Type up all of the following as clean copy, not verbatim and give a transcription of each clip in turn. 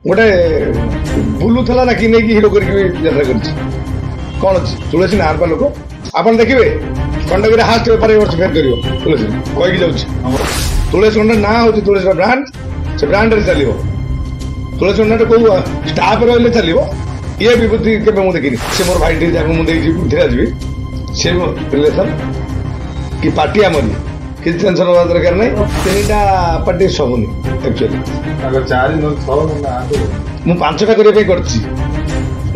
गोटे बुलूला ना कि हिरो करता कौन अच्छी तुलसी नार लोक आप देखिए कंडक हास्ट बेपार वर्ष फेर कर तुलसी कहीकि जाऊँ तुलसी कंडा ना हूँ तुलसी ब्रांड से ब्रांड चलो तुलसी कंडा कौ स्टाफ रही चलो ये विभूति के मुझे देखनी से मोर भाई टी जहाँ मुझे जी से रिलेसन कि पार्टी आमरी किसी टेंशन हवा दरकार नहीं तीनटा पार्टी सबुनी एक्चुअली मु पांचटा करने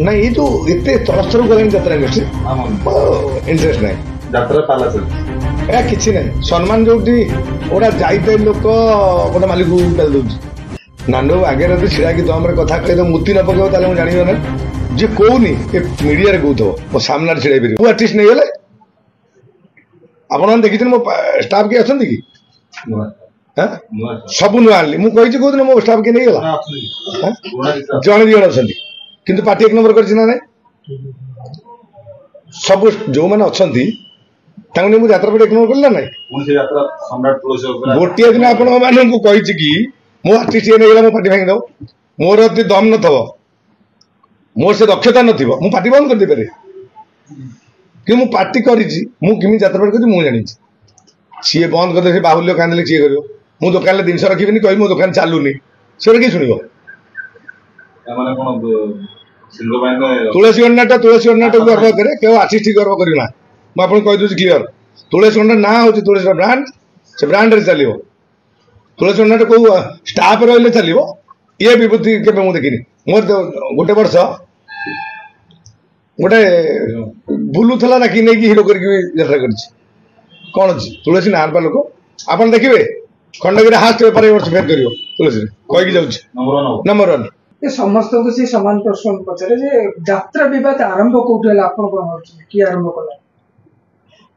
ना ये जो इतने तलस्तर गलानी यात्रा इंडस्ट्री इंटरेस्ट ना यात्रा किसी ना सम्मान जो गोटा जाते लोक गोटे मालिक डाल दौर नांडो आगे रही छिड़ा कि तुम कथा कह मूर्ति न पकेब मुझे जान ना जी कहूनी मीडिया कहूब मो सामने छिड़ा पार आर्टिस्ट नहीं गले आप देखी मो स्टाफ किए अच्छा कि सब नुआ आनी मुझे कौन मो स्टाफ किए नहीं गला जड़े दी जन अच्छा किंतु पार्टी एक नंबर करना ना सब जो मैंने अच्छा मुझे यात्रा पार्टी एक नंबर करना ना गोटे दिन आपण मानू कही कि मो आर्टिस्ट ये नहीं गला मो पार्टी भांगी दो मोर यदि दम न मोर से दक्षता न पार्टी बंद कर दे पारे कि मु पार्टी कमी यात्रा पार्टी कर मुझे जानी सी बंद करदे बाहुल्य कांदे सी कर मु दुकान जिन रखी कह मो दुकान चलूनी से किए शुण तुलसी अंडा को गर्व करे क्यों आर्टिस्ट गर्व करना मुझे कहीदे क्लीयर तुलसी अंडा ना हूँ तुलसी ब्रांड से ब्रांड चलो तुलसी अंडा कौ स्टाफ रही चलो ये विभूति के मुझे देखनी मोर गोटे वर्ष गोटे बुलूला ना कि हिरो करता कौन अच्छी तुलसी नार लोक आप देखिए कंडक हास्ट बेपार वर्ष फेर कर तुलसी कहीकि जाऊँ नंबर 1 ये समस्त को से समान प्रश्न पचारे जे यात्रा विवाद आरंभ कोठी हला आपण कोन कि आरंभ कला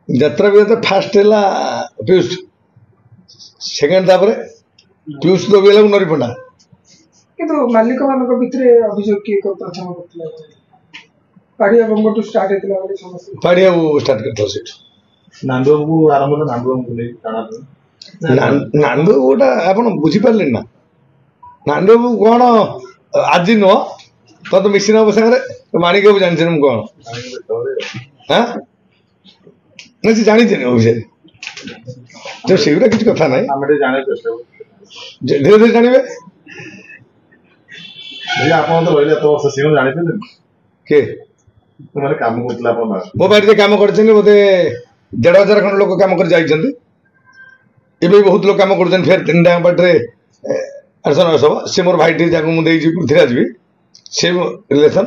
यात्रा विवाद फास्ट हला पीयूष सेकंड तापर पीयूष तो बेला नरी पंडा किंतु मालिक मानक भितरे अभियोग के को प्रथम करतला पाड़िया बंगटू स्टार्ट हेतला वाली समस्या पाड़िया वो स्टार्ट करतो सेठ नांदो को आरंभ तो नांदो को ले काना नांदो गोटा आपण बुझी पारले ना नांदो कोन आज नुह तो मिशन हम सागर माणिक बाबू जानी मुझे कौन हाँ ना सी जानी विषय जो सेगुरा किसी कथा ना धीरे धीरे जानवे के मो बाड़ी कम कर बोधे 1,500 खंड लोक कम कर जाइए बहुत लोग कम कर फिर 3टा पार्टी सब से मोर भाई टी जहाँ मुझे पृथ्वीराज भी से रिलेसन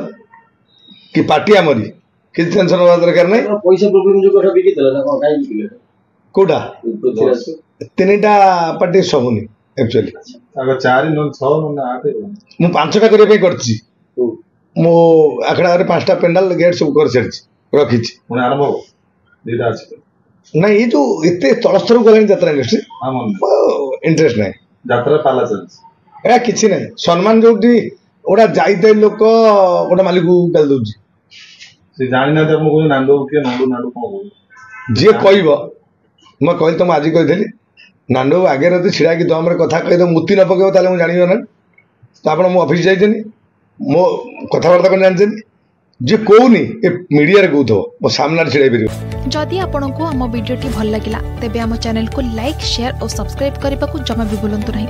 कि पार्टी आमरी किसी टेंशन हवा दरकार नहीं कौटा 3टा पार्टी सबुनी एक्चुअली मु 5टा करने मो आखड़ा 5टा पेंडाल गेट सब कर सारी रखी ना ये जो इतने तलस्तर गलानी यात्रा इंडस्ट्री इंटरेस्ट ना यात्रा किसी ना सम्मान जो गोटा जाते लोक गोटे मालिक डाल दौर जी कह मैं कह तुम आज कही नांडो आगे रही छिड़ा कि तुम कथा कह मूर्ति न पकेब मुझे जान ना तो आप ऑफिस जाइए मो कथबार्ता कर जानते जी कहूनी मीडिया कहूब मो सामने छिड़ा पार जदि आपंक आम भिडी भल लगा तेब आम चैनल को लाइक शेयर और सब्सक्राइब करने को जमा भी भूलु नहीं।